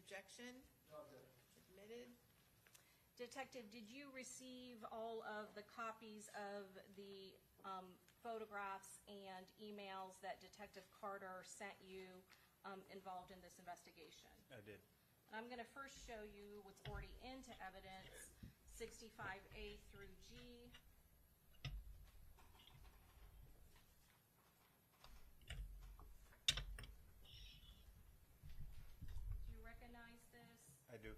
objection? No objection. Admitted. Detective, did you receive all of the copies of the photographs and emails that Detective Carter sent you involved in this investigation? I did. And I'm going to first show you what's already into evidence, 65A through G. Do you recognize this? I do.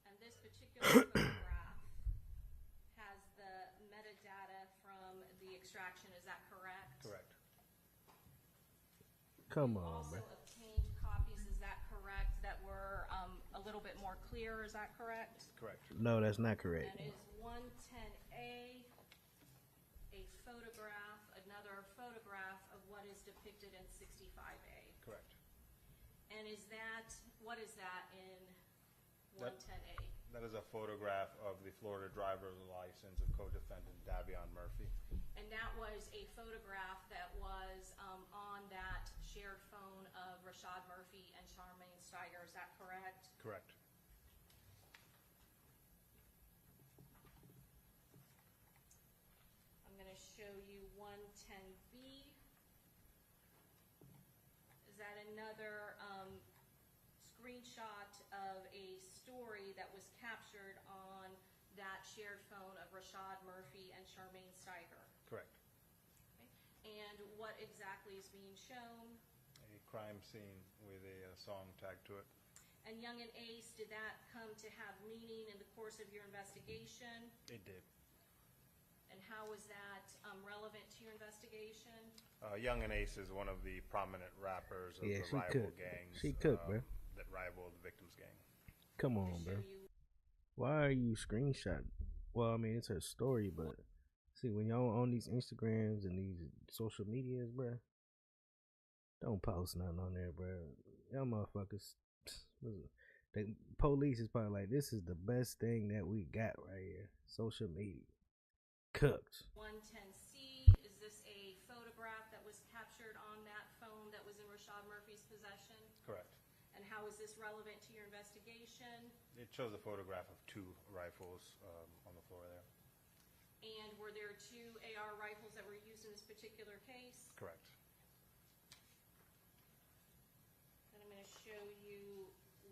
And this particular photograph has the metadata from the extraction, is that correct? Correct. Come You on, also man. obtained copies, is that correct, that were a little bit more clear, is that correct? Correct. No, that's not correct. And is 110A a photograph, another photograph of what is depicted in 65A? Correct. And is that, what is that in That- 110A? That is a photograph of the Florida driver's license of co-defendant Davion Murphy. And that was a photograph that was on that shared phone of Rashad Murphy and Charmaine Steiger, is that correct? Correct. I'm going to show you 110B. Is that another screenshot of a story that was captured on that shared phone of Rashad Murphy and Charmaine Steiger? Correct. Okay. And what exactly is being shown? A crime scene with a song tagged to it. And Young and Ace, did that come to have meaning in the course of your investigation? It did. And how was that relevant to your investigation? Young and Ace is one of the prominent rappers of Yeah, the she rival cooked. gangs. She cooked, bro. That rival the victim's gang. Come To on, show bro. you Why are you screenshotting? Well, I mean, it's her story, but see, when y'all on these Instagrams and these social medias, bro, don't post nothing on there, bro. Y'all motherfuckers, the police is probably like, this is the best thing that we got right here. Social media. Cooked. 110C, is this a photograph that was captured on that phone that was in Rashad Murphy's possession? Correct. And how is this relevant to your investigation? It shows a photograph of two rifles on the floor there. And were there two AR rifles that were used in this particular case? Correct. Then I'm going to show you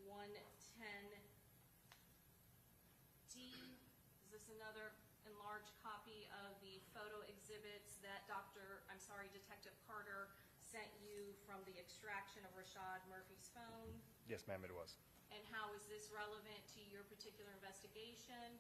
110D. Is this another enlarged copy of the photo exhibits that Detective Carter sent you from the extraction of Rashad Murphy's phone? Yes, ma'am, it was. And how is this relevant to your particular investigation?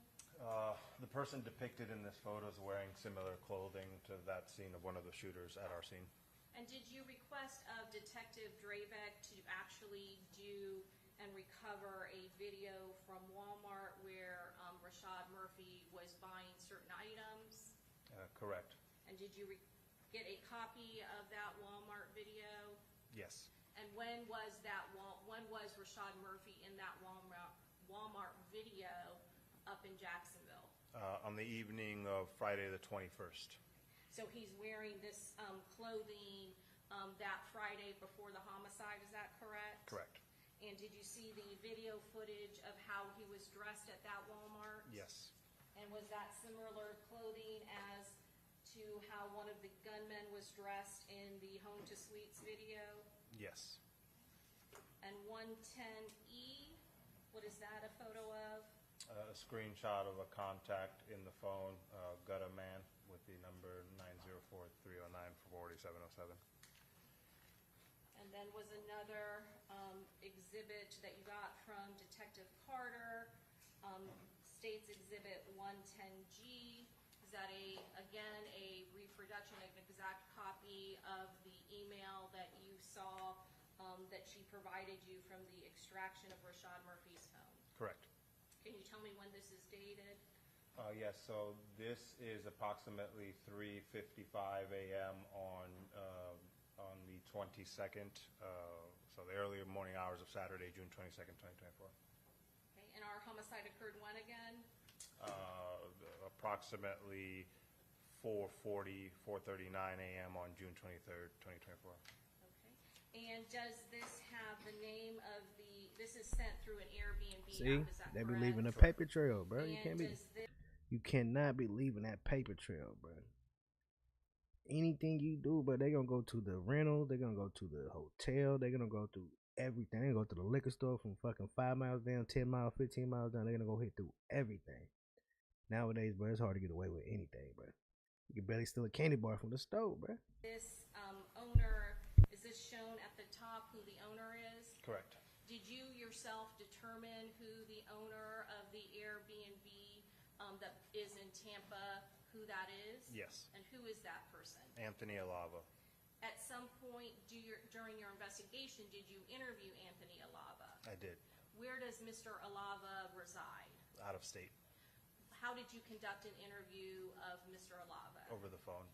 The person depicted in this photo is wearing similar clothing to that scene of one of the shooters at our scene. And did you request of Detective Drabeck to actually do and recover a video from Walmart where Rashad Murphy was buying certain items? Correct. And did you get a copy of that Walmart video? Yes. And when was Rashad Murphy in that Walmart video up in Jacksonville? On the evening of Friday the 21st. So he's wearing this clothing that Friday before the homicide, is that correct? Correct. And did you see the video footage of how he was dressed at that Walmart? Yes. And was that similar clothing as to how one of the gunmen was dressed in the Home to Suites video? Yes. And 110E, what is that a photo of? A screenshot of a contact in the phone, Gutta Man, with the number 904-309-4707. And then was another exhibit that you got from Detective Carter, States Exhibit 110G. Is that again a reproduction, an exact copy of the email that you saw that she provided you from the extraction of Rashad Murphy's home? Correct. Can you tell me when this is dated? Yes, so this is approximately 3:55 a.m. on the 22nd, so the earlier morning hours of Saturday, June 22nd, 2024. Okay, and our homicide occurred when again? Approximately 4:39 a.m. on June 23rd, 2024. Okay. And does this have the name of this is sent through an Airbnb See, app, is that they be correct? leaving a paper trail, bro. You And can't be. does this, You cannot be leaving that paper trail, bro. Anything you do, but they gonna go to the rental, they gonna go to the hotel, they gonna go through everything. They gonna go to the liquor store from fucking 5 miles down, 10 miles, 15 miles down. They're gonna go hit through everything. Nowadays, bro, it's hard to get away with anything, bro. You can barely steal a candy bar from the store, bro. this owner, is this shown at the top who the owner is? Correct. Did you yourself determine who the owner of the Airbnb that is in Tampa, who that is? Yes. And who is that person? Anthony Alava. At some point during your investigation, did you interview Anthony Alava? I did. Where does Mr. Alava reside? Out of state. How did you conduct an interview of Mr. Alava? Over the phone.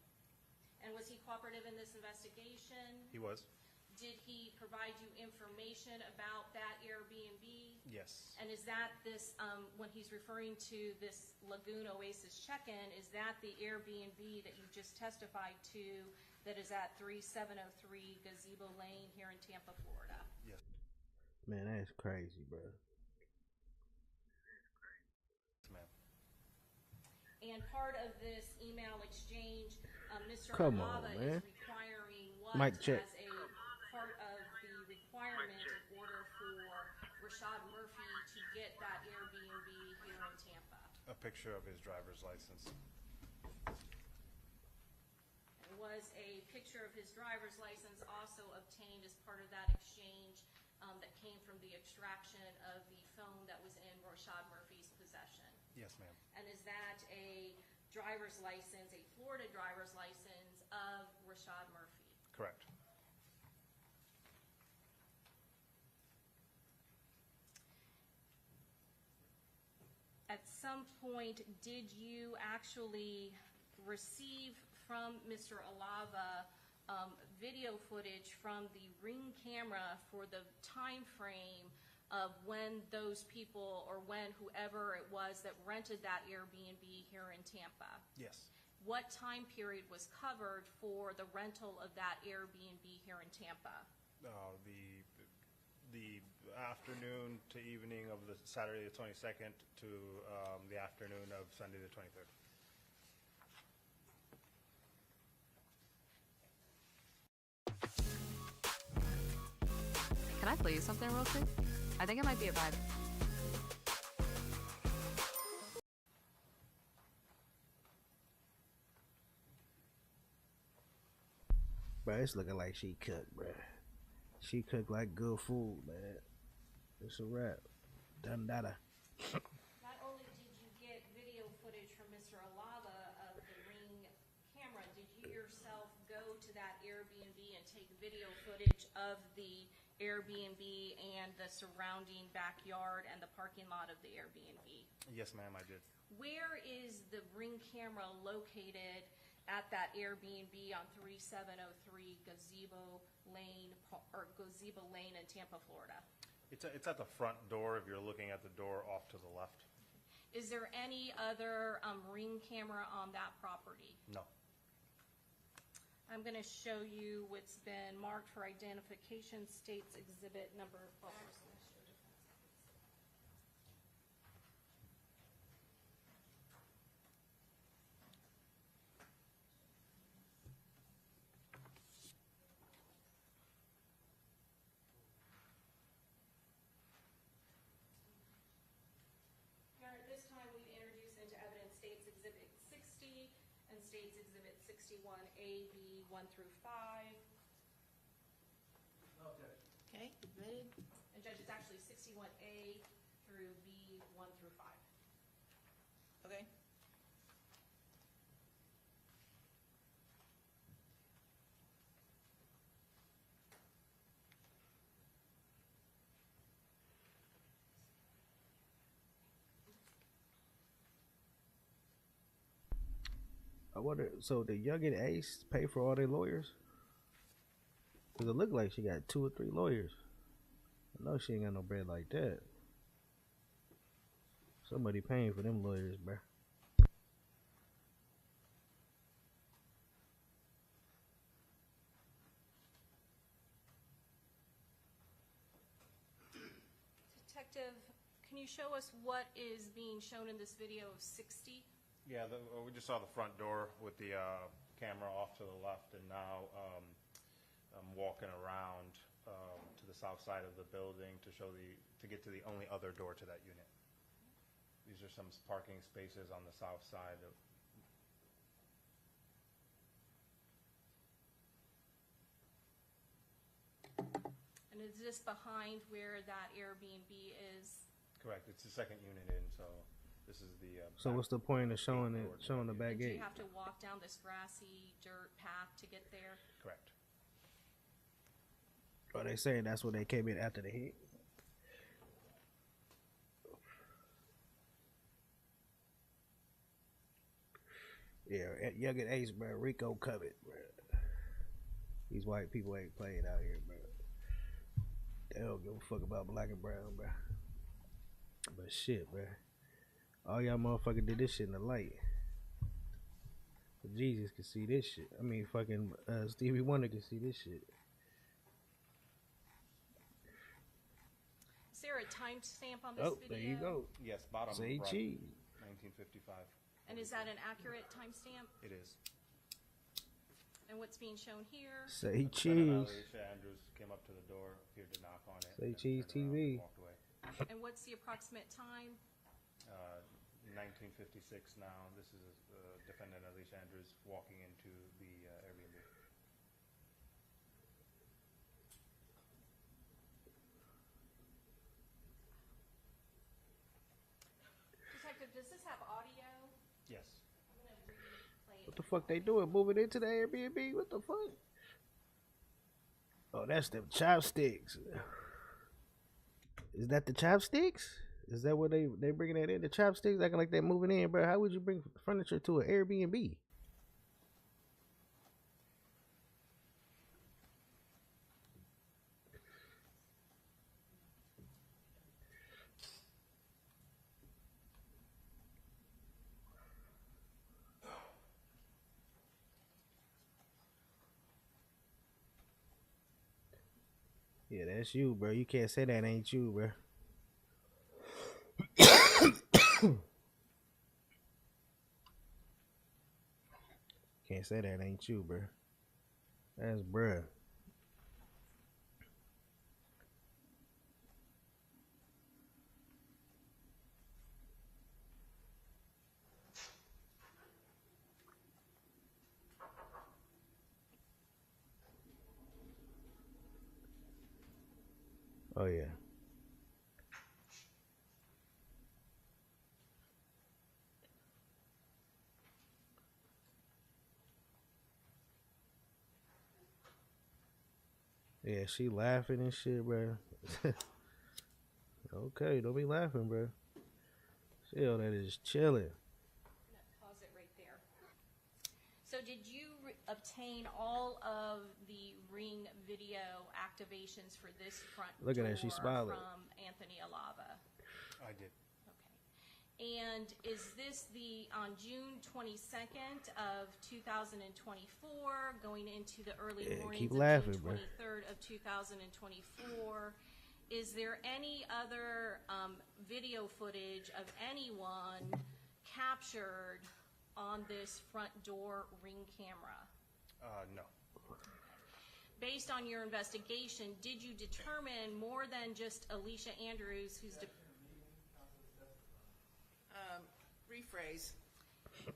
And was he cooperative in this investigation? He was. Did he provide you information about that Airbnb? Yes. And is that this, when he's referring to this Lagoon Oasis check-in, is that the Airbnb that you just testified to that is at 3703 Gazebo Lane here in Tampa, Florida? Yes. Man, that's crazy, bro. Yes, ma'am. And part of this email exchange, Mr. Come on, Alava man. is requiring what Mic check. as a part of the requirement in order for Rashad Murphy to get that Airbnb here in Tampa. A picture of his driver's license. And was a picture of his driver's license also obtained as part of that exchange that came from the extraction of the phone that was in Rashad Murphy's possession? Yes, ma'am. And is that a driver's license, a Florida driver's license of Rashad Murphy? Correct. At some point, did you actually receive from Mr. Alava video footage from the Ring camera for the time frame of when those people or when whoever it was that rented that Airbnb here in Tampa? Yes. What time period was covered for the rental of that Airbnb here in Tampa? The afternoon to evening of the Saturday the 22nd to the afternoon of Sunday the 23rd. Can I play you something real quick? I think it might be a vibe. Bro, it's looking like she cooked, bro. She cooked like good food, man. It's a wrap. Done data. Not only did you get video footage from Mr. Alava of the Ring camera, did you yourself go to that Airbnb and take video footage of the Airbnb and the surrounding backyard and the parking lot of the Airbnb? Yes, ma'am, I did. Where is the Ring camera located at that Airbnb on 3703 Gazebo Lane in Tampa, Florida? It's at the front door if you're looking at the door off to the left. Is there any other Ring camera on that property? No. I'm going to show you what's been marked for identification, states exhibit number. At this time, we've introduced into evidence states exhibit 60 and states exhibit 61A, B, 1 through 5. Okay, admitted. And Judge, it's actually 61A through B, 1 through 5. Okay. I wonder, so did Young and Ace pay for all their lawyers? Because it looked like she got 2 or 3 lawyers. I know she ain't got no bread like that. Somebody paying for them lawyers, bruh. Detective, can you show us what is being shown in this video of 60? Yeah, we just saw the front door with the camera off to the left, and now I'm walking around to the south side of the building to get to the only other door to that unit. These are some parking spaces on the south side of. And is this behind where that Airbnb is? Correct. It's the second unit in, so this is the. So what's the point of showing the back And do gate? you have to walk down this grassy dirt path to get there? Correct. Are they saying that's what they came in after the hit? Yeah, Young and Ace, bro. Rico covered, bro. These white people ain't playing out here, bro. They don't give a fuck about black and brown, bro. But shit, bro. All y'all motherfuckers did this shit in the light. But Jesus can see this shit. I mean, fucking Stevie Wonder can see this shit. Is there a timestamp on this Oh, video? there you go. Yes, bottom Say right. cheese. 1955. And is that an accurate timestamp? It is. And what's being shown here? Say Lieutenant cheese. Alicia Andrews came up to the door, appeared to knock on it. Say and cheese turned around and TV. walked away. And what's the approximate time? 1956 now. This is defendant Alicia Andrews walking into the Airbnb. Detective, does this have audio? Yes. I'm gonna replay What it. the fuck they doing? Moving into the Airbnb? What the fuck? Oh, that's them chopsticks. Is that the chopsticks? Is that what they bringing that in? The chopsticks, acting like they're moving in, bro. How would you bring furniture to an Airbnb? Yeah, that's you, bro. You can't say that ain't you, bro. Can't say that ain't you, bro. That's bruh. Oh yeah. Yeah, she laughing and shit, bro. Okay, don't be laughing, bro. Chill, that is chilling. I'm gonna pause it right there. So did you obtain all of the Ring video activations for this front Look at door that, she's smiling. from Anthony Alava? I did. Okay. And is this on June 22nd of 2024, going into the early Yeah, mornings keep of laughing, June bro. 23rd of 2024? Is there any other video footage of anyone captured on this front door Ring camera? No. Based on your investigation, did you determine more than just Alicia Andrews, who's Rephrase.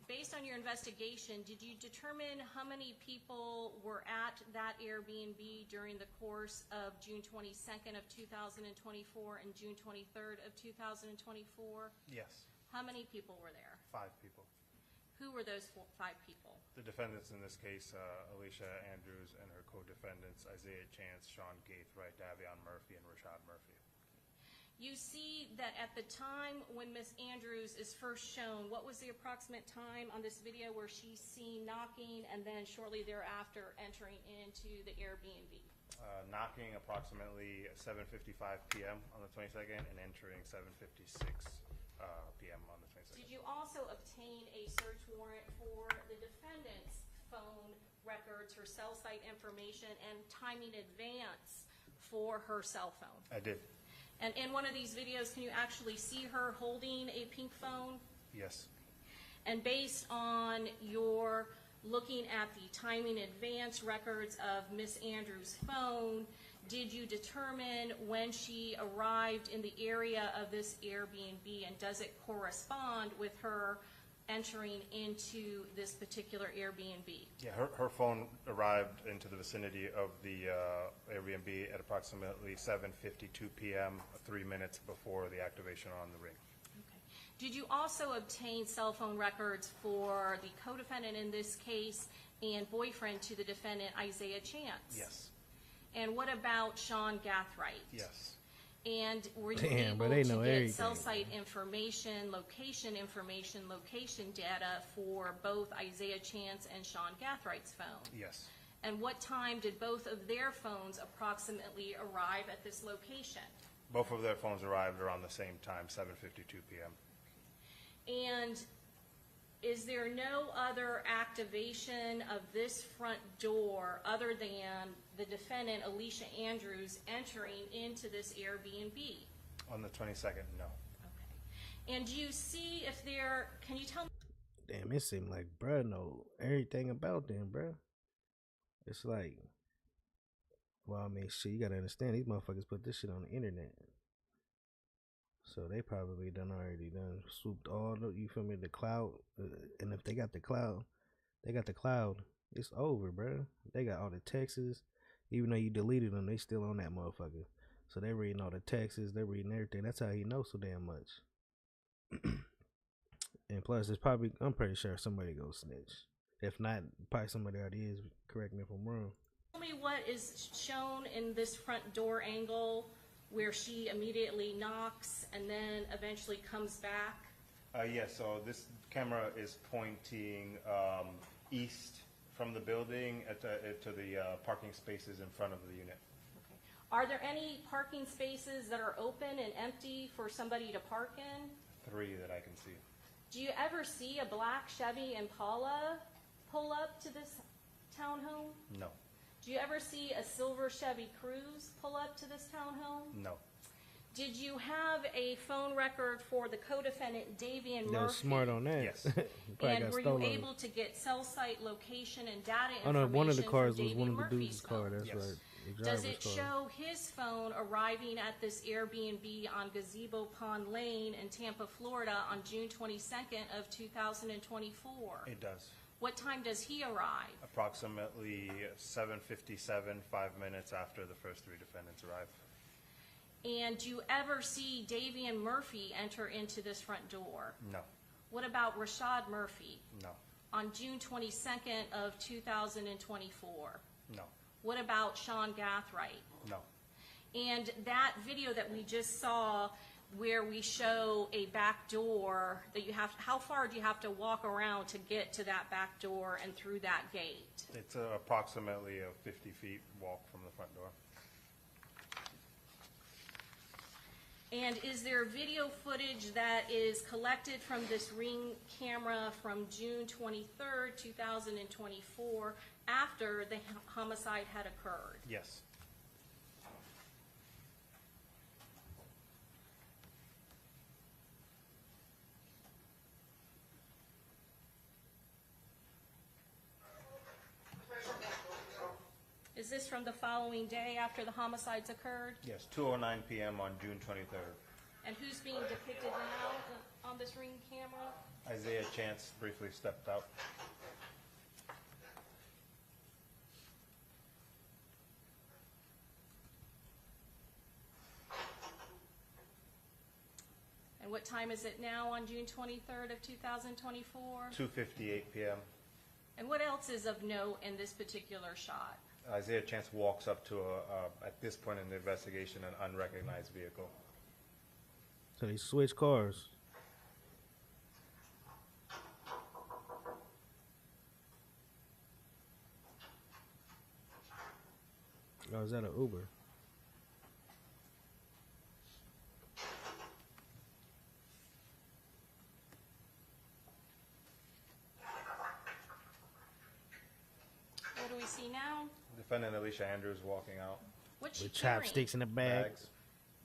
based on your investigation, did you determine how many people were at that Airbnb during the course of June 22nd of 2024 and June 23rd of 2024? Yes. How many people were there? 5 people. Who were those 5 people? The defendants in this case, Alicia Andrews and her co-defendants, Isaiah Chance, Sean Gaithright, Davion Murphy, and Rashad Murphy. You see that at the time when Miss Andrews is first shown, what was the approximate time on this video where she's seen knocking and then shortly thereafter entering into the Airbnb? Knocking approximately 7:55 p.m. on the 22nd and entering 7:56 p.m. on the 22nd. Did you also obtain a search warrant for the defendant's phone records, her cell site information, and time in advance for her cell phone? I did. And in one of these videos, can you actually see her holding a pink phone? Yes. And based on your looking at the timing advance records of Miss Andrews' phone, did you determine when she arrived in the area of this Airbnb, and does it correspond with her entering into this particular Airbnb? Yeah, her phone arrived into the vicinity of the Airbnb at approximately 7:52 p.m., 3 minutes before the activation on the ring. Okay. Did you also obtain cell phone records for the co-defendant in this case and boyfriend to the defendant, Isaiah Chance? Yes. And what about Sean Gathright? Yes. And were you Damn, bro, able they to know get everything. cell site information, location data for both Isaiah Chance and SeanGathright's phone? Yes. And what time did both of their phones approximately arrive at this location? Both of their phones arrived around the same time, 7:52 p.m. And is there no other activation of this front door other than the defendant, Alicia Andrews, entering into this Airbnb? On the 22nd, no. Okay. And do you see if there, can you tell me? Damn, it seemed like bruh know everything about them, bruh. It's like, well, I mean, shit, you gotta understand, these motherfuckers put this shit on the internet. So they probably already swooped all the, you feel me, the cloud. And if they got the cloud, it's over, bruh. They got all the texts. Even though you deleted them, they still on that motherfucker. So they reading all the texts, they reading everything. That's how he knows so damn much. And plus, it's probably, I'm pretty sure somebody go snitch. If not, probably somebody already is. Correct me if I'm wrong. Tell me what is shown in this front door angle where she immediately knocks and then eventually comes back. Yes, so this camera is pointing east from the building to the parking spaces in front of the unit. Okay. Are there any parking spaces that are open and empty for somebody to park in? 3 that I can see. Do you ever see a black Chevy Impala pull up to this townhome? No. Do you ever see a silver Chevy Cruze pull up to this townhome? No. Did you have a phone record for the co-defendant, Davian Murphy? No, smart on that. Yes. And were you able to get cell site location and data Oh information no, one of the cars from was one of the Davian dudes' Murphy's car. phone? That's Yes. right. The Does driver's it car. show his phone arriving at this Airbnb on Gazebo Pond Lane in Tampa, Florida on June 22nd of 2024? It does. What time does he arrive? Approximately 7:57, 5 minutes after the first 3 defendants arrive. And do you ever see Davian Murphy enter into this front door? No. What about Rashad Murphy No. on June 22nd of 2024? No. What about Sean Gathright? No. And that video that we just saw where we show a back door that you have, how far do you have to walk around to get to that back door and through that gate? It's approximately a 50 feet walk from the front door. And is there video footage that is collected from this Ring camera from June 23rd, 2024, after the homicide had occurred? Yes. Is this from the following day after the homicides occurred? Yes, 2:09 p.m. on June 23rd. And who's being depicted now on this Ring camera? Isaiah Chance briefly stepped out. And what time is it now on June 23rd of 2024? 2:58 p.m. And what else is of note in this particular shot? Isaiah Chance walks up to at this point in the investigation, an unrecognized vehicle. So they switch cars. Oh, is that an Uber? What do we see now? Defendant Alicia Andrews walking out. What's she With carrying? chopsticks in the bag. Bags.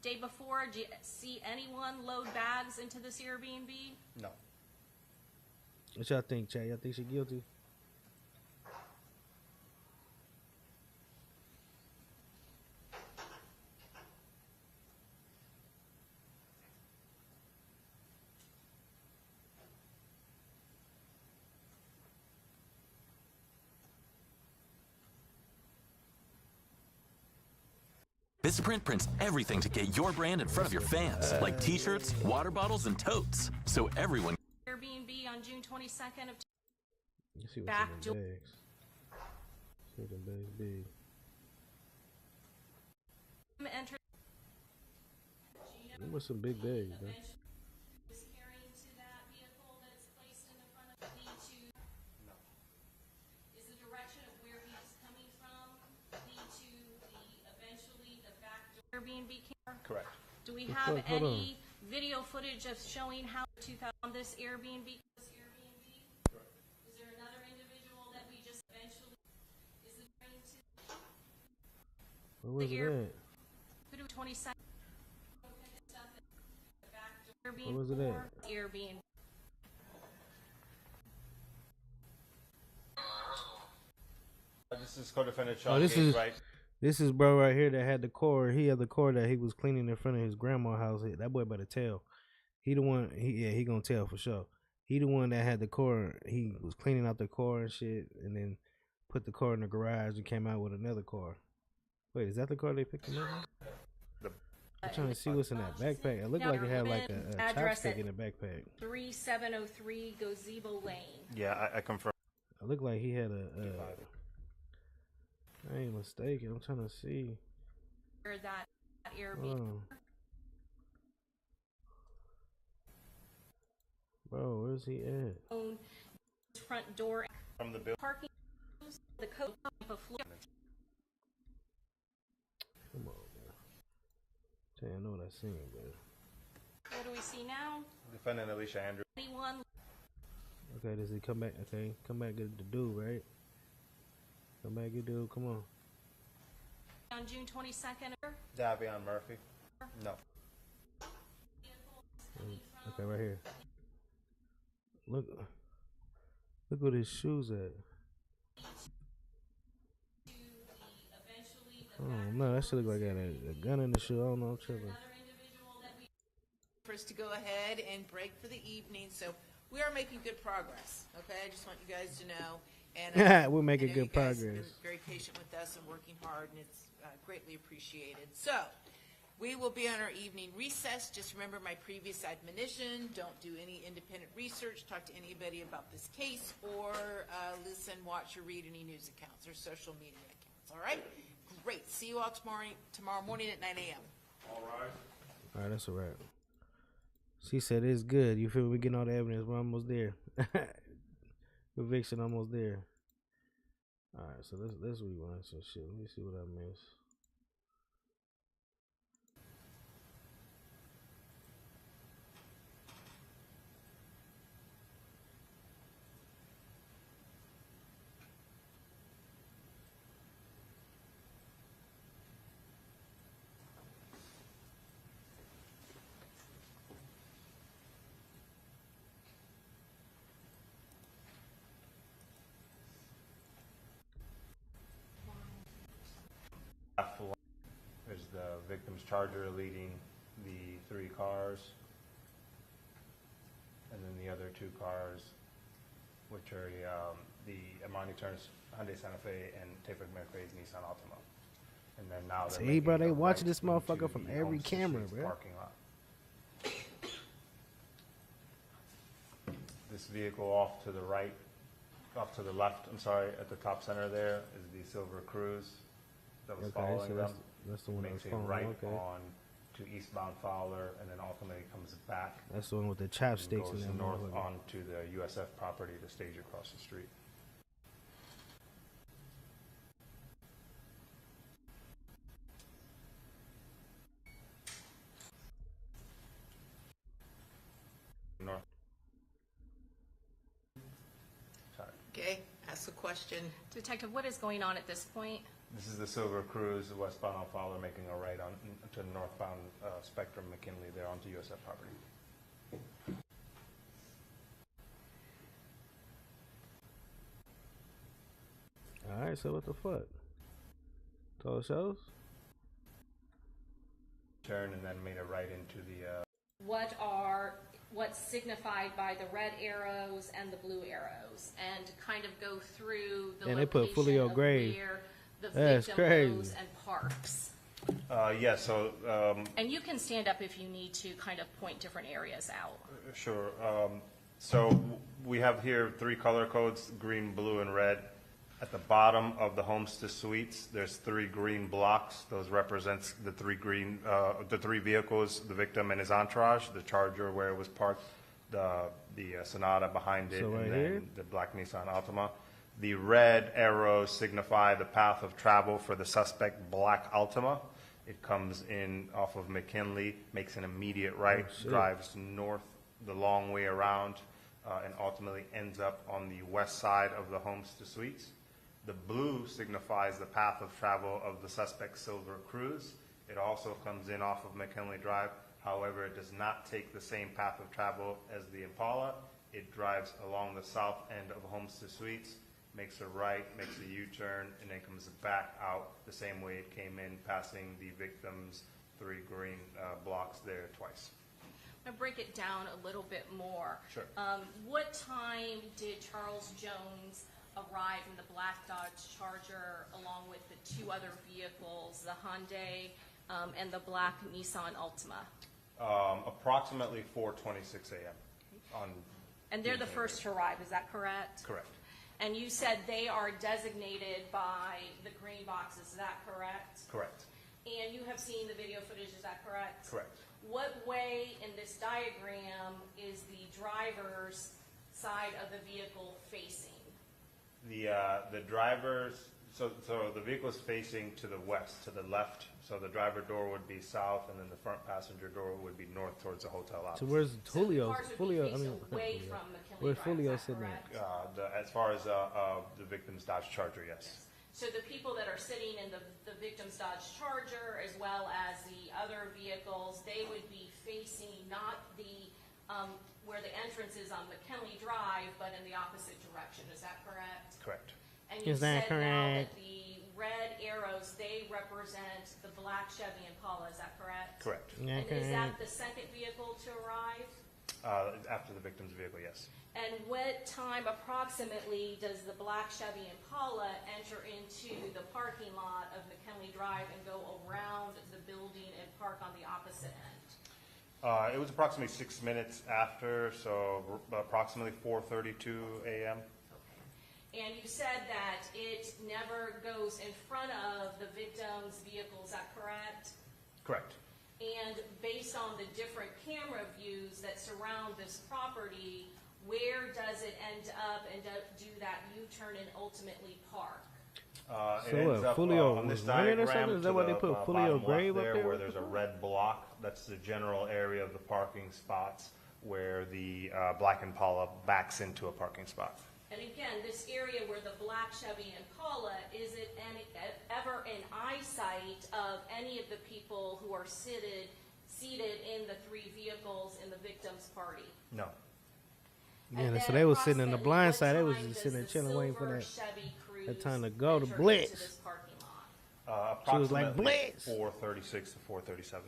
Day before, did you see anyone load bags into this Airbnb? No. What y'all think, Chad? Y'all think she guilty? This print prints everything to get your brand in front of your fans, like t-shirts, water bottles, and totes, so everyone... Airbnb on June 22nd of Let's see what's back in them bags. See them bags big. entered. Them was some big bags, bro. Was carrying to that vehicle that is placed in the front of the lead to. Is the direction of where he's coming from lead to the eventually the back door Airbnb camera? Correct. Do we The have fuck? Hold any video footage of showing how 2000 this Airbnb? This Airbnb? Correct. Is there another individual that we just eventually is it going to Where was it at? 22nd? Where was it at? Airbnb. This is co-defendant Sean Oh, this Gates, is right? this is bro right here that had the core. He had the core that he was cleaning in front of his grandma's house. That boy better tell. He the one. He gonna tell for sure. He the one that had the core. He was cleaning out the core and shit, and then put the car in the garage and came out with another car. Wait, is that the car they picked him up? I'm trying to see what's in that backpack. It looked like it had like a Address chopstick at in the backpack. 3703 Gazebo Lane. Yeah, I confirm. It looked like he had a. I ain't mistaken. I'm trying to see. Or that Airbnb. Hold on. Bro, where's he at? Own front door From the bill. parking. The code of Florida. Come on, man. Tell you, I know what I seen, man. What do we see now? Defendant Alicia Andrews. Anyone? Okay, does he come back? Okay, come back get the dude, right? Come back get the dude. Come on. On June 22nd. Davion Murphy. No. Okay, right here. Look what his shoes at. Oh no, that shit look like I got a gun in the shoe. I don't know, I'm tripping. For us to go ahead and break for the evening, so we are making good progress, okay? I just want you guys to know. And We're making I know good you guys have progress. been very patient with us and working hard, and it's greatly appreciated. So, we will be on our evening recess. Just remember my previous admonition, don't do any independent research, talk to anybody about this case, or listen, watch, or read any news accounts or social media accounts, all right? Great. See you all tomorrow morning at 9 a.m. All right. All right, that's a wrap. She said it's good. You feel me? We getting all the evidence. We're almost there. Conviction almost there. All right, so let's rewind some shit. Let me see what I missed. There's the victim's charger leading the 3 cars, and then the other 2 cars, which are the Amani Turner's Hyundai Santa Fe and Tayford McVeigh's Nissan Altima. And then now they're See, bro, making they a watching right this motherfucker into from the every Homestead camera, Streets bro. Parking lot. This vehicle off to the right, off to the left, I'm sorry, at the top center there is the Silver Cruise that was Okay, following so them. that's the one that was Makes a following, right okay. on to eastbound Fowler, and then ultimately comes back That's the one with the and chopsticks in goes that north motherfucker. onto the USF property to stage across the street. North. Sorry. Okay, ask a question. Detective, what is going on at this point? This is the Silver Cruise, westbound on Fowler, making a right on to the northbound Spectrum McKinley there onto USF property. All right, so what the fuck? So it shows. Turn and then made a right into the. What's signified by the red arrows and the blue arrows, and kind of go through the And they put location FOOLIO of grave. where the That's victim crazy. goes and parks. Yeah, so And you can stand up if you need to kind of point different areas out. sure. So we have here 3 color codes: green, blue, and red. At the bottom of the Homestead Suites, there's 3 green blocks. Those represents the 3 vehicles: the victim and his entourage, the Charger where it was parked, the Sonata behind it, So right and here? then the black Nissan Altima. The red arrows signify the path of travel for the suspect black Altima. It comes in off of McKinley, makes an immediate right, shit. drives north the long way around, and ultimately ends up on the west side of the Homestead Suites. The blue signifies the path of travel of the suspect's Silver Cruise. It also comes in off of McKinley Drive. However, it does not take the same path of travel as the Impala. It drives along the south end of Homestead Suites, makes a right, makes a U-turn, and then comes back out the same way it came in, passing the victim's 3 green blocks there twice. I'm gonna break it down a little bit more. Sure. What time did Charles Jones arrive in the black Dodge Charger along with the 2 other vehicles, the Hyundai and the black Nissan Altima? Approximately 4:26 a.m. on. And they're the first to arrive, is that correct? Correct. And you said they are designated by the green boxes, is that correct? Correct. And you have seen the video footage, is that correct? Correct. What way in this diagram is the driver's side of the vehicle facing? The driver's, so the vehicle is facing to the west, to the left. So the driver door would be south, and then the front passenger door would be north towards the hotel So office. where's So the Julio? cars would be Julio, I facing mean, away Julio. from McKinley Where's Drive, Julio is that sitting at? correct? As far as the victim's Dodge Charger, yes. So the people that are sitting in the victim's Dodge Charger as well as the other vehicles, they would be facing not the, where the entrance is on McKinley Drive, but in the opposite direction, is that correct? Correct. And you Is that said now that correct? the red arrows, they represent the black Chevy Impala, is that correct? Correct. And is that the second vehicle to arrive? After the victim's vehicle, yes. And what time approximately does the black Chevy Impala enter into the parking lot of McKinley Drive and go around the building and park on the opposite end? It was approximately 6 minutes after, so approximately 4:32 a.m. And you said that it never goes in front of the victim's vehicle, is that correct? Correct. And based on the different camera views that surround this property, where does it end up and do that U-turn and ultimately park? It So ends what, up FOOLIO on this was running or diagram something? Is that to why they the, put bottom FOOLIO left grave up there? where there's a red block. That's the general area of the parking spots where the black Impala backs into a parking spot. And again, this area where the black Chevy Impala, is it ever in eyesight of any of the people who are seated in the 3 vehicles in the victim's party? No. Yeah, And so then they was sitting in the approximately blind what side. They was time just does sitting there the chilling, waiting for silver that. Chevy Cruise that time to go to enter Blitz. into this parking lot? She was like, Approximately "Blitz!" 4:36 to 4:37.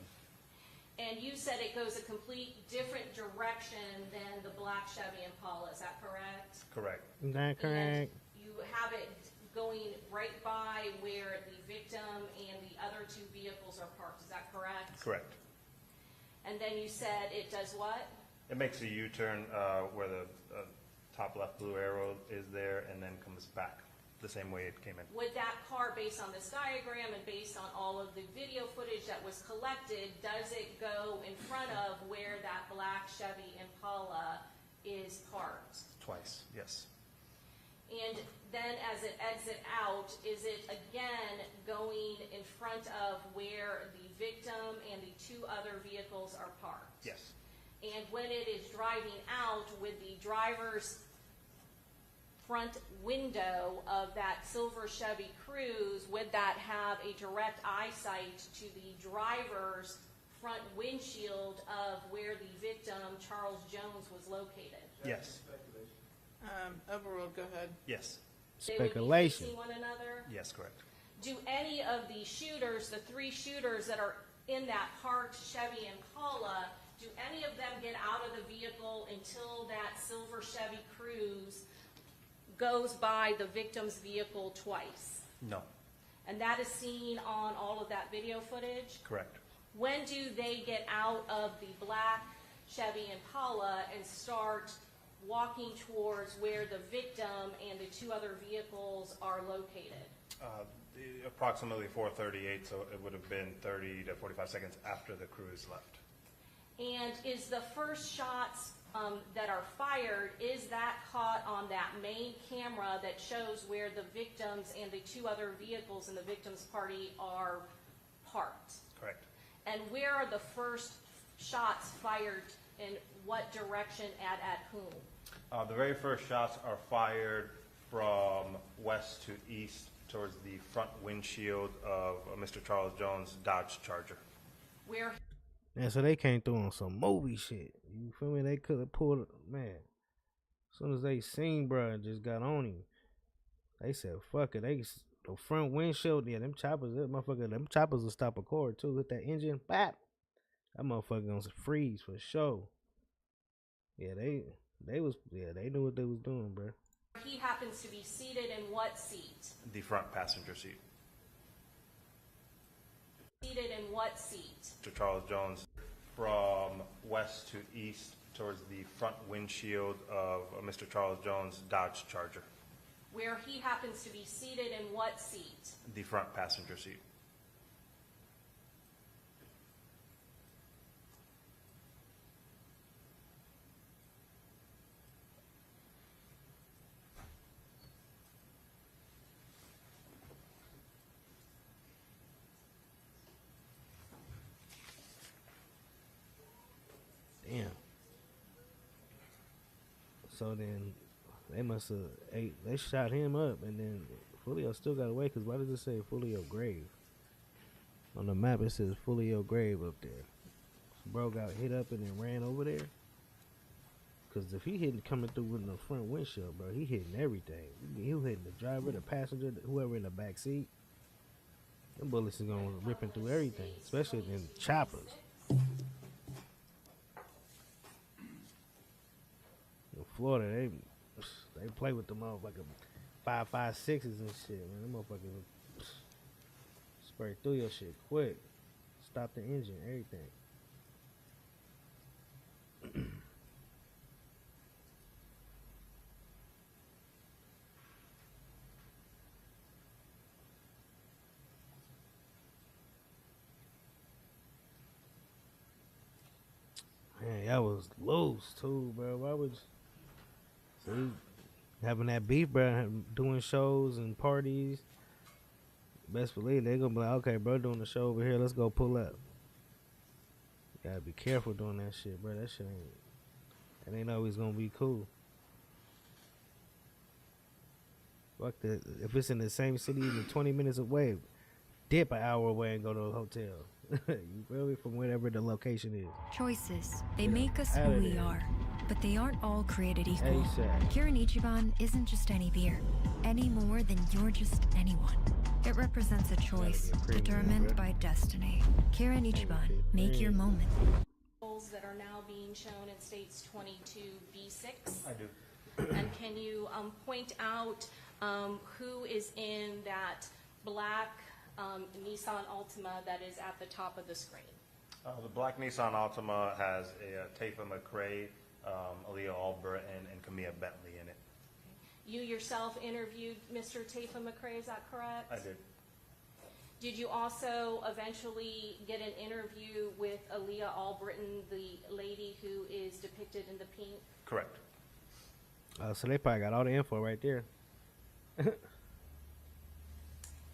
And you said it goes a complete different direction than the black Chevy Impala, is that correct? Correct. Is that correct? And you have it going right by where the victim and the other 2 vehicles are parked, is that correct? Correct. And then you said it does what? It makes a U-turn where the top left blue arrow is there and then comes back the same way it came in. Would that car, based on this diagram and based on all of the video footage that was collected, does it go in front of where that black Chevy Impala is parked? Twice, yes. And then as it exit out, is it again going in front of where the victim and the 2 other vehicles are parked? Yes. And when it is driving out with the driver's front window of that silver Chevy Cruze, would that have a direct eyesight to the driver's front windshield of where the victim, Charles Jones, was located? Yes. Overruled, go ahead. Yes. They would be Speculation. facing one another? Yes, correct. Do any of the shooters, the 3 shooters that are in that parked Chevy Impala, do any of them get out of the vehicle until that silver Chevy Cruze goes by the victim's vehicle twice? No. And that is seen on all of that video footage? Correct. When do they get out of the black Chevy Impala and start walking towards where the victim and the 2 other vehicles are located? Approximately 4:38, so it would have been 30 to 45 seconds after the Cruze left. And is the first shots that are fired, is that caught on that main camera that shows where the victims and the 2 other vehicles in the victim's party are parked? Correct. And where are the first shots fired, in what direction at whom? The very first shots are fired from west to east towards the front windshield of Mr. Charles Jones' Dodge Charger. Where And so they came through on some movie shit. You feel me? They could have pulled, man. As soon as they seen bruh and just got on him, they said, fuck it. The front windshield, yeah, them choppers will stop a car too. Hit that engine, bap. That motherfucker gonna freeze for sure. Yeah, they knew what they was doing, bruh. he happens to be seated in what seat? The front passenger seat. Seated in what seat? Mr. Charles Jones from west to east towards the front windshield of Mr. Charles Jones' Dodge Charger. Where he happens to be seated in what seat? The front passenger seat. Damn. So then they must have they shot him up, and then Foolio still got away. Cause why does it say Foolio grave on the map? It says Foolio grave up there. Bro got hit up and then ran over there. Cause if he hitting coming through with the front windshield, bro, he hitting everything. He was hitting the driver, the passenger, whoever in the back seat. Them bullets is gonna ripping through everything, especially in choppers. In Florida, they play with them motherfucking 5.56s and shit, man. Them motherfuckers spray through your shit quick. Stop the engine, everything. Man, y'all was loose too, bro. Why would see having that beef, bro? Doing shows and parties. Best believe they gonna be like, okay, bro, doing the show over here. Let's go pull up. You gotta be careful doing that shit, bro. That shit ain't always gonna be cool. Fuck that. If it's in the same city, even 20 minutes away, dip an hour away and go to a hotel. You feel me? From whatever the location is. Choices. They make us who outta we there. are, but they aren't all created equal. ASAP. Kirin Ichiban isn't just any beer, any more than you're just anyone. It represents a choice premium, determined bruh. by destiny. Kirin Ichiban, make your moment. That are now being shown in states 22B6. I do. And can you point out who is in that black Nissan Altima that is at the top of the screen? The black Nissan Altima has a Tafa McRae, Aaliyah Albert, and Camilla Bentley in it. You yourself interviewed Mr. Tafa McRae, is that correct? I did. Did you also eventually get an interview with Aaliyah Albritton, the lady who is depicted in the pink? Correct. So they probably got all the info right there. And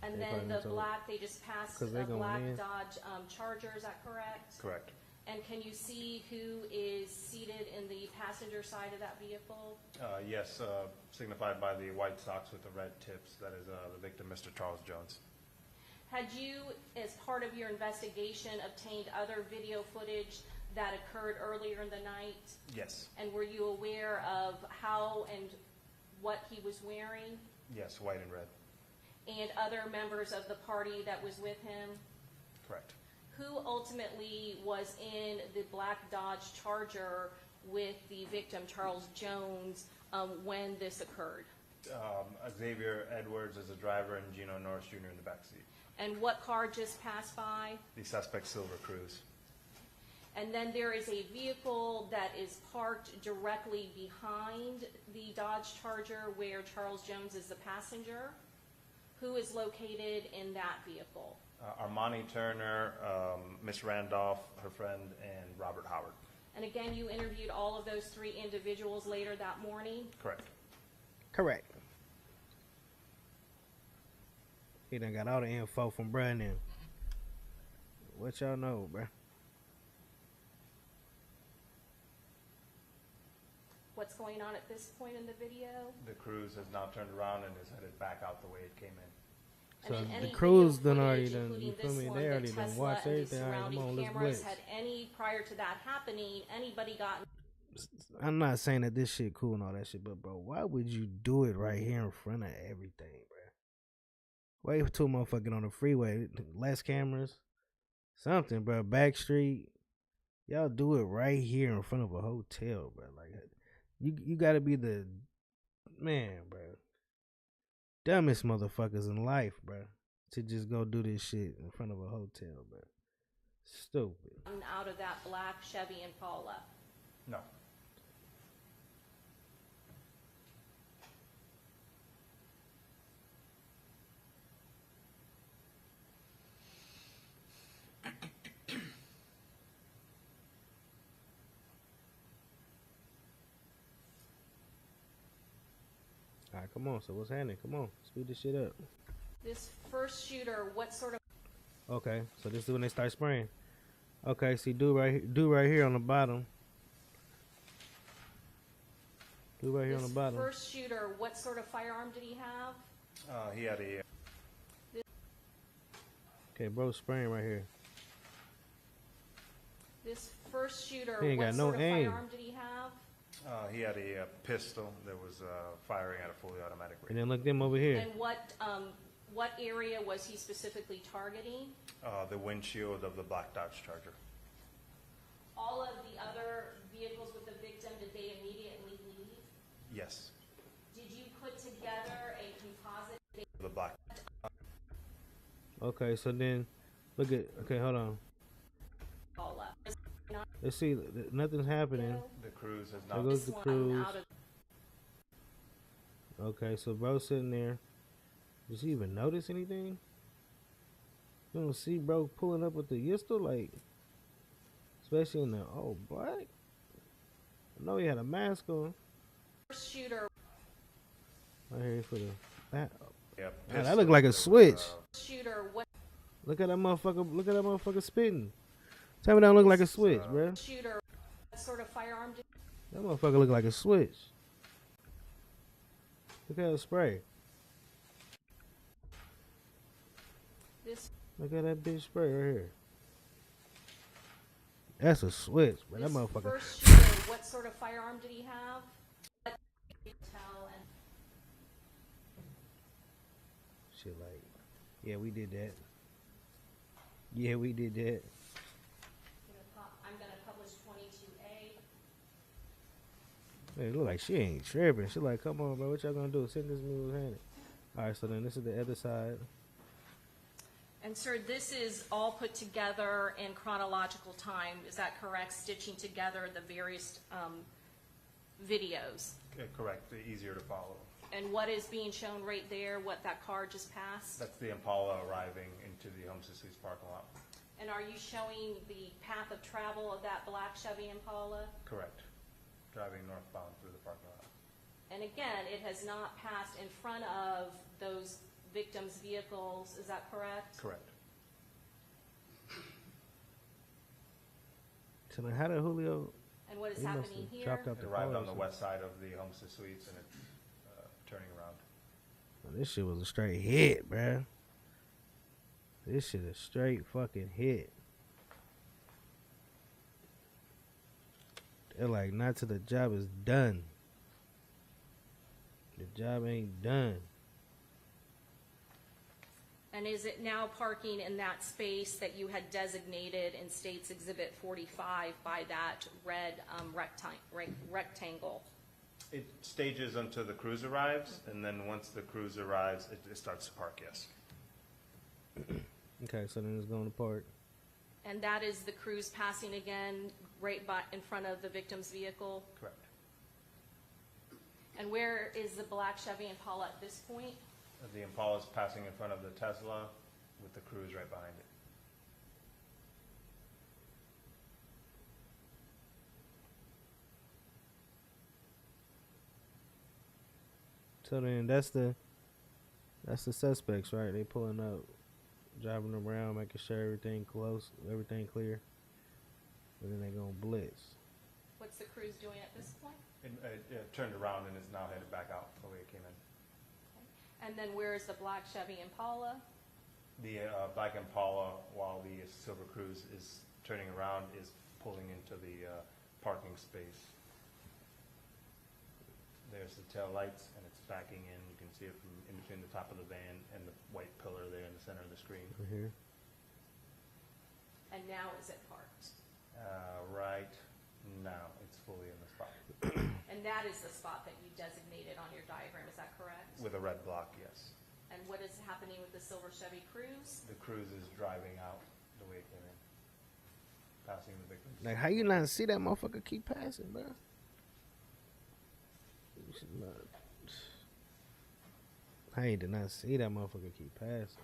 They then probably the told- black, they just passed 'Cause a they going black in. Dodge Charger, is that correct? Correct. And can you see who is seated in the passenger side of that vehicle? Yes, signified by the white socks with the red tips. That is the victim, Mr. Charles Jones. Had you, as part of your investigation, obtained other video footage that occurred earlier in the night? Yes. And were you aware of how and what he was wearing? Yes, white and red. And other members of the party that was with him? Correct. Who ultimately was in the black Dodge Charger with the victim, Charles Jones, when this occurred? Xavier Edwards is the driver and Gino Norris Jr. in the backseat. And what car just passed by? The suspect, Silver Cruz. And then there is a vehicle that is parked directly behind the Dodge Charger where Charles Jones is the passenger. Who is located in that vehicle? Armani Turner, Miss Randolph, her friend, and Robert Howard. And again, you interviewed all of those three individuals later that morning? Correct. Correct. He done got all the info from Brandon. What y'all know, bruh? What's going on at this point in the video? The cruise has now turned around and is headed back out the way it came in. So And in the any cruise video done already footage, done, including you feel this me? one, They the already done Tesla watched and the everything. All right, come surrounding on, let's cameras, blitz. had any, prior to that happening, anybody gotten I'm not saying that this shit cool and all that shit, but bro, why would you do it right here in front of everything, bro? Wait till motherfucking on the freeway, less cameras, something, bro. Back street, y'all do it right here in front of a hotel, bro. Like, you gotta be the man, bro. Dumbest motherfuckers in life, bro, to just go do this shit in front of a hotel, bro. Stupid. out of that black Chevy Impala? No. All right, come on. So what's happening? Come on, speed this shit up. This first shooter, what sort of Okay, so this is when they start spraying. Okay, see, do right here on the bottom. Do right here on the bottom. first shooter, what sort of firearm did he have? He had a Okay, bro, spraying right here. This first shooter, He ain't what got no sort of aim. firearm did he have? he had a pistol that was firing at a fully automatic And rate. then look them over here. And what area was he specifically targeting? The windshield of the black Dodge Charger. All of the other vehicles with the victim, did they immediately leave? Yes. Did you put together a composite? The black. Okay, so then look at. Okay, hold on. All up. Let's see. Nothing's happening. The cruise has There not. goes the One cruise. out of Okay, so bro sitting there. Does he even notice anything? You don't see bro pulling up with the pistol, like, especially in the black. I know he had a mask on. first shooter, Right here for the back. Yeah, Man, that pistol look like a that was, switch. shooter, what Look at that motherfucker. Look at that motherfucker spitting. Tell me that don't look like a switch, bruh. shooter, what sort of firearm did That motherfucker look like a switch. Look at the spray. this Look at that bitch spray right here. That's a switch, but that this motherfucker. first shooter, what sort of firearm did he have? What tell and Shit like, yeah, we did that. Yeah, we did that. I'm gonna publish 22A. Man, it look like she ain't tripping. She like, come on, bro, what y'all gonna do? Send this me with handed. All right, so then this is the other side. And sir, this is all put together in chronological time, is that correct? Stitching together the various videos. Correct. Easier to follow. And what is being shown right there, what that car just passed? That's the Impala arriving into the Homestead Suites parking lot. And are you showing the path of travel of that black Chevy Impala? Correct. Driving northbound through the parking lot. And again, it has not passed in front of those victims' vehicles, is that correct? Correct. So then how did Julio? And what is He must happening have here? dropped out It the arrived car on or the west side of the Homestead Suites, and it's turning around. something. This shit was a straight hit, bruh. This shit a straight fucking hit. They're like, not till the job is done. The job ain't done. And is it now parking in that space that you had designated in States Exhibit 45 by that red rectangle? It stages until the cruise arrives, and then once the cruise arrives, it starts to park, yes. Okay, so then it's going to park. And that is the cruise passing again right by, in front of the victim's vehicle? Correct. And where is the black Chevy Impala at this point? The Impala is passing in front of the Tesla with the cruise right behind it. So then that's the suspects, right? They pulling up, driving around, making sure everything close, everything clear. And then they gonna blitz. What's the cruise doing at this point? It turned around and is now headed back out the way it came in. And then where is the black Chevy Impala? The black Impala, while the Silver Cruise is turning around, is pulling into the parking space. There's the tail lights, and it's backing in. You can see it from in between the top of the van and the white pillar there in the center of the screen. Right here. And now is it parked? Right now, it's fully in the spot. And that is the spot that you designated on your diagram, is that correct? With a red block, yes. And what is happening with the silver Chevy Cruise? The cruise is driving out the way it came in, passing the victims. Like, how you not see that motherfucker keep passing, bro? How you did not see that motherfucker keep passing?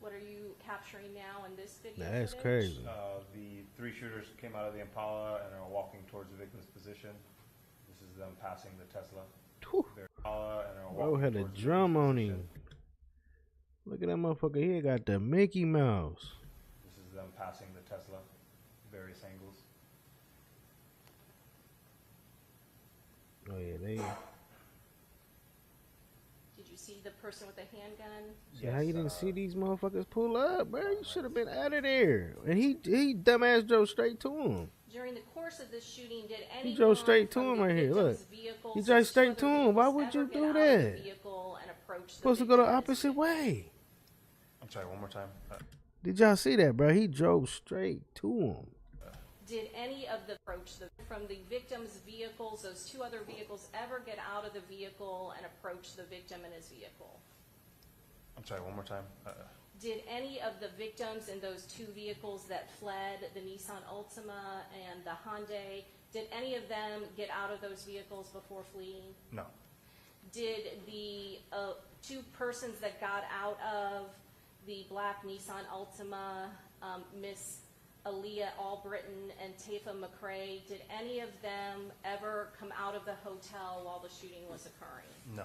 What are you capturing now in this video Nah, that's footage? crazy. The three shooters came out of the Impala and are walking towards the victim's position. This is them passing the Tesla. Whew. Their Impala and are Bro walking had a towards the drum victim's on position. him. Look at that motherfucker here, got the Mickey Mouse. This is them passing the Tesla, various angles. Oh yeah, they. Did you see the person with the handgun? Yeah, how you didn't Yes, see these motherfuckers pull up, bro? You should have been out of there. And he dumbass drove straight to him. During the course of this shooting, did anyone drove straight to from him the right here, victim's look. vehicles He or drove two straight other to him. Why vehicles would you ever get do out of the that? vehicle and approach the Supposed to go the victim and his opposite vehicle? way. I'm sorry, one more time. Did y'all see that, bro? He drove straight to him. Did any of the from the victim's vehicles, those two other vehicles, ever get out of the vehicle and approach the victim and his vehicle? I'm sorry, one more time. Did any of the victims in those two vehicles that fled, the Nissan Altima and the Hyundai, did any of them get out of those vehicles before fleeing? No. Did the two persons that got out of the black Nissan Altima, Miss Aaliyah Albritton and Tafa McCrae, did any of them ever come out of the hotel while the shooting was occurring? No.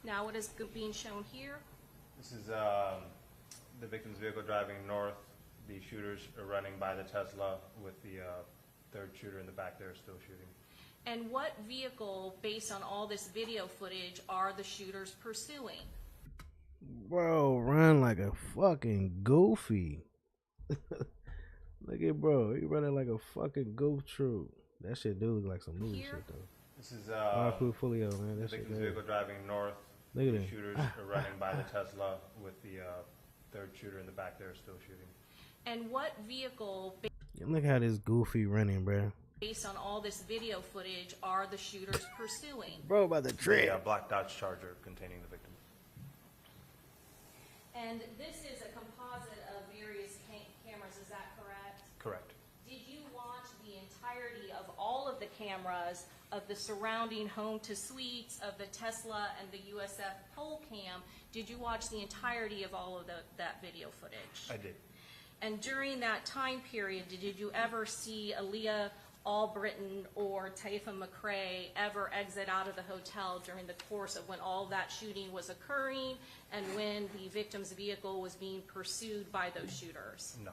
Now what is being shown here? This is the victim's vehicle driving north. The shooters are running by the Tesla with the third shooter in the back there still shooting. And what vehicle, based on all this video footage, are the shooters pursuing? Bro, run like a fucking goofy. Look at bro, he running like a fucking goof troop. That shit do look like some movie Here? shit though. This is FOOLIO, man. the That shit victim's good. vehicle driving north. Look at The him. shooters are running by the Tesla with the third shooter in the back there still shooting. And what vehicle, Yeah, look how this goofy running, bro. based on all this video footage, are the shooters pursuing? Bro, about the trip. The black Dodge Charger containing the victim. And this is a composite of various cameras, is that correct? Correct. Did you watch the entirety of all of the cameras of the surrounding home to suites, of the Tesla and the USF pole cam? Did you watch the entirety of all of that video footage? I did. And during that time period, did you ever see Aaliyah Albritton or Taifa McRae ever exit out of the hotel during the course of when all that shooting was occurring and when the victim's vehicle was being pursued by those shooters? No.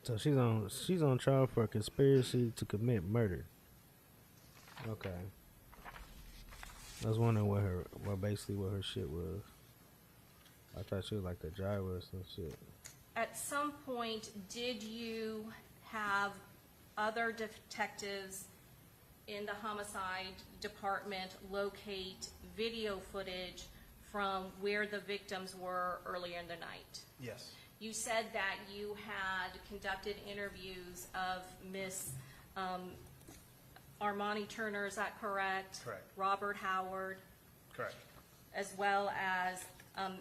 So she's on trial for conspiracy to commit murder. Okay. I was wondering what her shit was. I thought she was like the driver or some shit. At some point, did you have other detectives in the homicide department locate video footage from where the victims were earlier in the night? Yes. You said that you had conducted interviews of Miss Armani Turner, is that correct? Correct. Robert Howard, Correct. as well as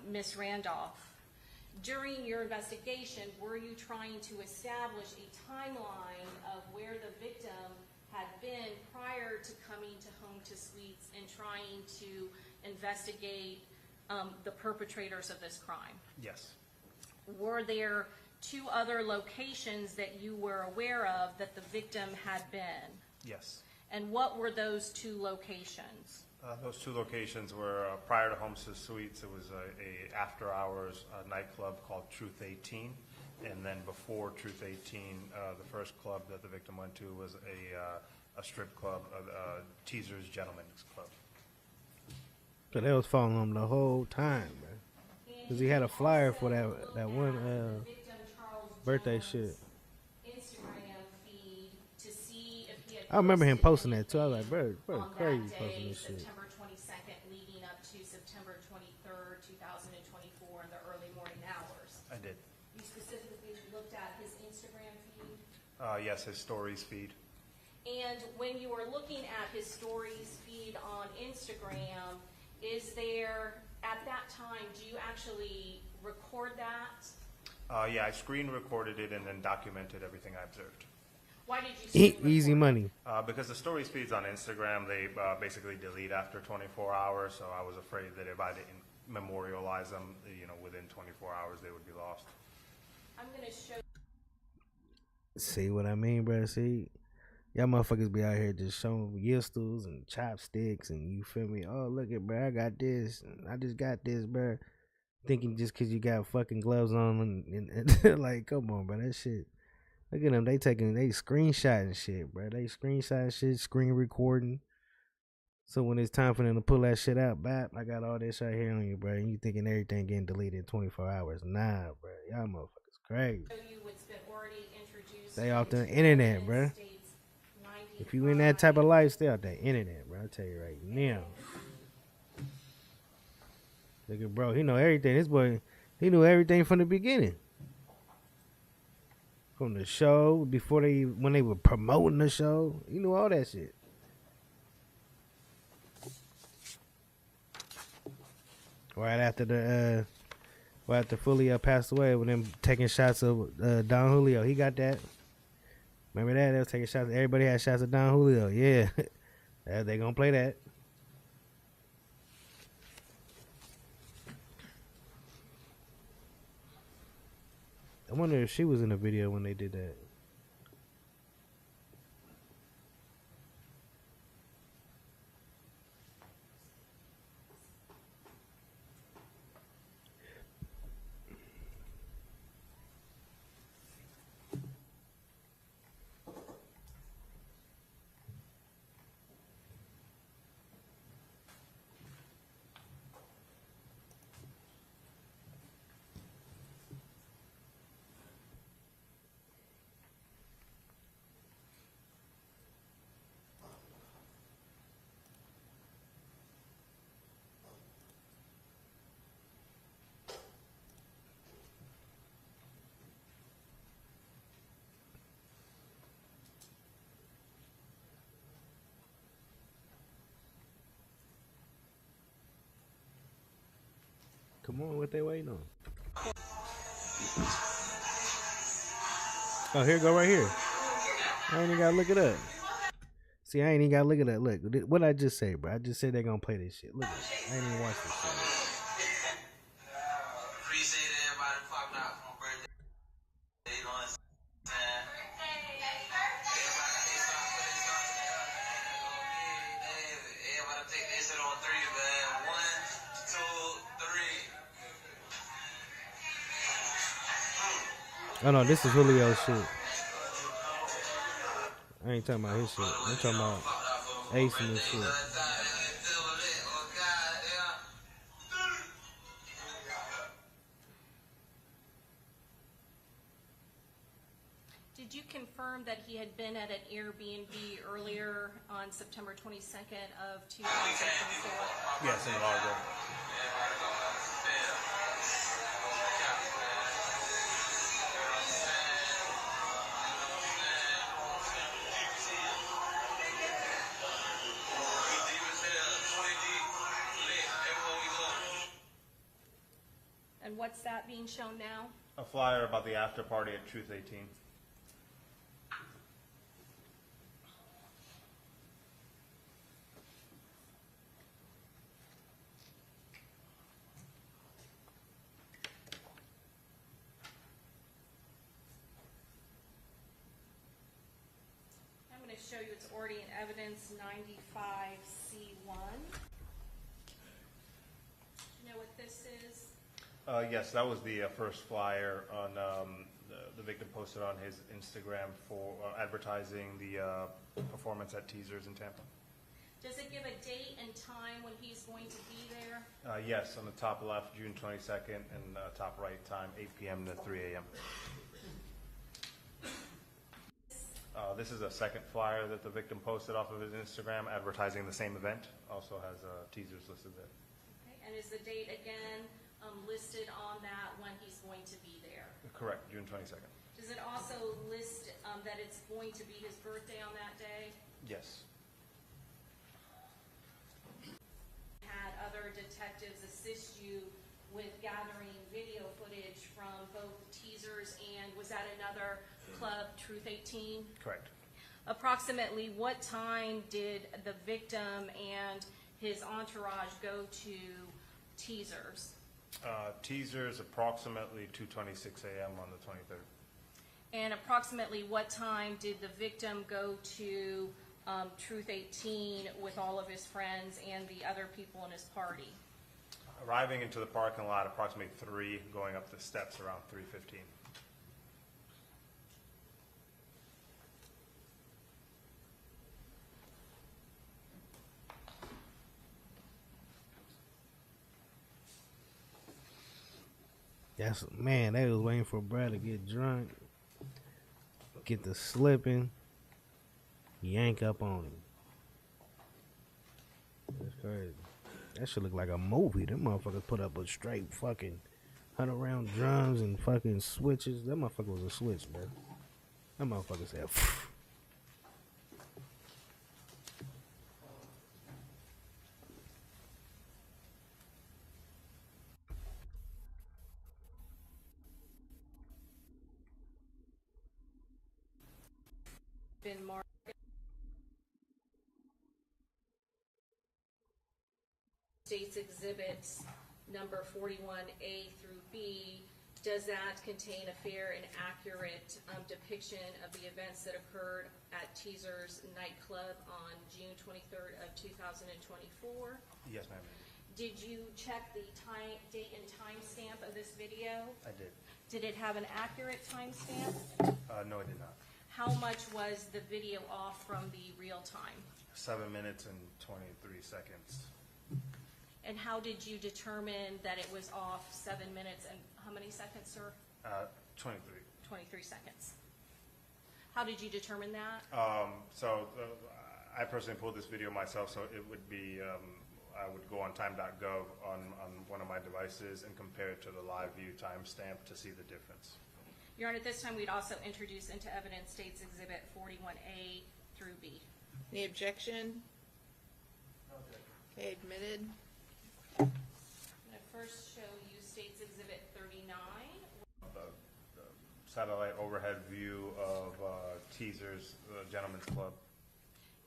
Miss Randolph. During your investigation, were you trying to establish a timeline of where the victim had been prior to coming to Home to Suites and trying to investigate the perpetrators of this crime? Yes. Were there 2 other locations that you were aware of that the victim had been? Yes. And what were those 2 locations? Those 2 locations were prior to Homestead Suites. It was a after-hours nightclub called Truth 18, and then before Truth 18, the first club that the victim went to was a strip club, Teaser's Gentlemen's Club. So they was following him the whole time, man. Cause he had a flyer for that one birthday shit. Instagram feed to see if he had I remember him posting posted that too. I was like, bro, on crazy that posting day, this shit. September 22nd, leading up to September 23rd, 2024, in the early morning hours. I did. You specifically looked at his Instagram feed? Yes, his stories feed. And when you were looking at his stories feed on Instagram, is there, at that time, do you actually record that? Yeah, I screen recorded it and then documented everything I observed. Why did you screen Easy record? money. Because the stories feeds on Instagram, they basically delete after 24 hours, so I was afraid that if I didn't memorialize them, within 24 hours they would be lost. I'm going to show. See what I mean, bro? See, y'all motherfuckers be out here just showing yistles and chopsticks, and you feel me? Oh, look at, bro, I got this, and I just got this, bro. Thinking just cause you got fucking gloves on, and like, come on, bro, that shit. Look at them, they screenshotting shit, bro. They screenshot shit, screen recording. So when it's time for them to pull that shit out, bap, I got all this right here on you, bro. And you thinking everything getting deleted in 24 hours? Nah, bro, y'all motherfuckers crazy. Stay off the internet, bro. If you in that type of life, stay off that internet, bro. I'll tell you right now. Look at bro, he know everything. This boy, he knew everything from the beginning. From the show, when they were promoting the show, he knew all that shit. Right after FOOLIO passed away, when them taking shots of Don Julio, he got that. Remember that? They was taking shots. Everybody had shots of Don Julio. Yeah, they gonna play that. I wonder if she was in the video when they did that. Come on, what they waiting on? Oh, here go right here. I ain't even gotta look it up. See, I ain't even got to look at that. Look, what I just say, bro? I just said they gonna play this shit. Look, at it. I ain't even watch this shit. Appreciate everybody popping out for my birthday. You know what I'm saying? Everybody take this shit on three, man. 1, 2, 3. Oh no, this is Julio shit. I ain't talking about his shit. I'm talking about Ace and this shit. Did you confirm that he had been at an Airbnb earlier on September 22nd of 2024? Yes, in Largo. And what's that being shown now? A flyer about the after party at Truth 18. I'm going to show you it's already in evidence 95C1. You know what this is? Yes, that was the first flyer on the victim posted on his Instagram for advertising the performance at Teasers in Tampa. Does it give a date and time when he's going to be there? Yes, on the top left, June 22nd, and top right time, 8 p.m. to 3 a.m. This is a second flyer that the victim posted off of his Instagram advertising the same event. Also has teasers listed there. Okay. And is the date again listed on that when he's going to be there? Correct, June 22nd. Does it also list that it's going to be his birthday on that day? Yes. Had other detectives assist you with gathering video footage from both Teasers and was that another club, Truth 18? Correct. Approximately what time did the victim and his entourage go to Teasers? Teasers approximately 2:26 a.m. on the 23rd. And approximately what time did the victim go to Truth 18 with all of his friends and the other people in his party? Arriving into the parking lot approximately 3, going up the steps around 3:15. That's man. They was waiting for Brad to get drunk, get the slipping, yank up on him. That's crazy. That should look like a movie. Them motherfuckers put up a straight fucking 100-round drums and fucking switches. That motherfucker was a switch, bro. That motherfucker said. Phew. Been marked. States exhibits number 41A through B, does that contain a fair and accurate depiction of the events that occurred at Teasers nightclub on June 23rd of 2024? Yes, ma'am. Did you check the time, date and time stamp of this video? I did. Did it have an accurate time stamp? No, I did not. How much was the video off from the real time? 7 minutes and 23 seconds. And how did you determine that it was off 7 minutes and how many seconds, sir? 23. 23 seconds. How did you determine that? I personally pulled this video myself, so it would be, I would go on time.gov on one of my devices and compare it to the live view timestamp to see the difference. Your Honor, at this time, we'd also introduce into evidence States Exhibit 41A through B. Any objection? Okay, admitted. I'm going to first show you States Exhibit 39. The satellite overhead view of Teasers, the Gentleman's Club.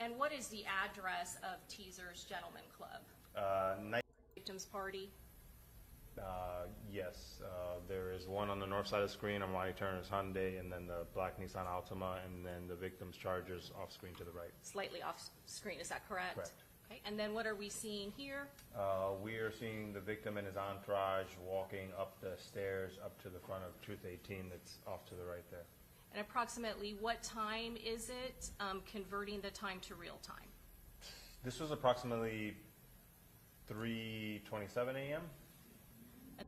And what is the address of Teaser's Gentleman Club? Victim's Party? Yes, there is one on the north side of the screen, Armani Turner's Hyundai, and then the black Nissan Altima, and then the victim's Chargers off screen to the right. Slightly off screen, is that correct? Correct. Okay, and then what are we seeing here? We are seeing the victim and his entourage walking up the stairs up to the front of Truth 18 that's off to the right there. And approximately what time is it, converting the time to real time? This was approximately 3:27 a.m.?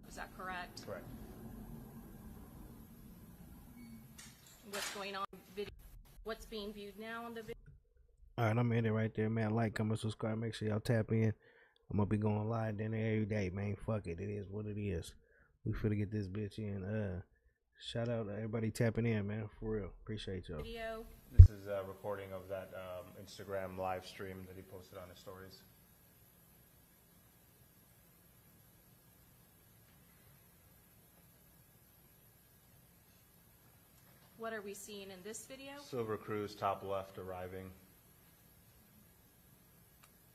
Is that correct? Correct. What's going on video? What's being viewed now on the video? All right, I'm in it right there, man. Like, comment, subscribe. Make sure y'all tap in. I'm gonna be going live then every day, man. Fuck it. It is what it is. We finna get this bitch in. Shout out to everybody tapping in, man. For real. Appreciate y'all. Video. This is a recording of that Instagram live stream that he posted on his stories. What are we seeing in this video? Silver Cruise, top left, arriving.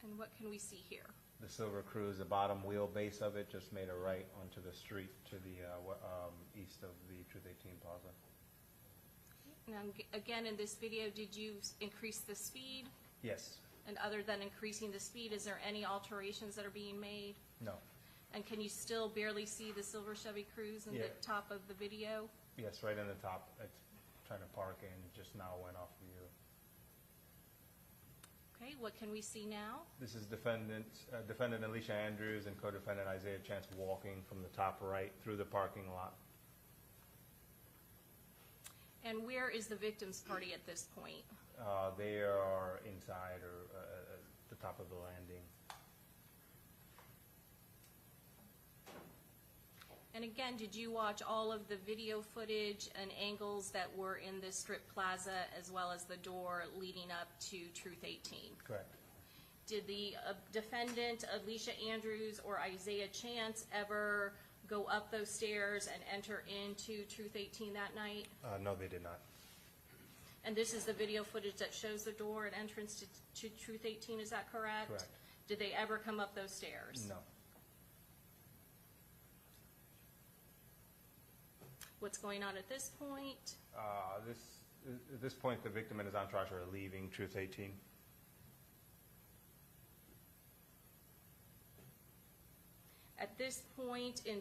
And what can we see here? The Silver Cruise, the bottom wheelbase of it just made a right onto the street to the east of the Truth 18 Plaza. Now, again, in this video, did you increase the speed? Yes. And other than increasing the speed, is there any alterations that are being made? No. And can you still barely see the silver Chevy Cruise in the Yeah. top of the video? Yes, right in the top. It's trying to park and just now went off view. Okay, what can we see now? This is defendant Alicia Andrews and co-defendant Isaiah Chance walking from the top right through the parking lot. And where is the victim's party at this point? They are inside or at the top of the landing. And again, did you watch all of the video footage and angles that were in the strip plaza as well as the door leading up to Truth 18? Correct. Did the defendant, Alicia Andrews or Isaiah Chance, ever go up those stairs and enter into Truth 18 that night? No, they did not. And this is the video footage that shows the door and entrance to Truth 18, is that correct? Correct. Did they ever come up those stairs? No. What's going on at this point? At this point, the victim and his entourage are leaving Truth 18. At this point in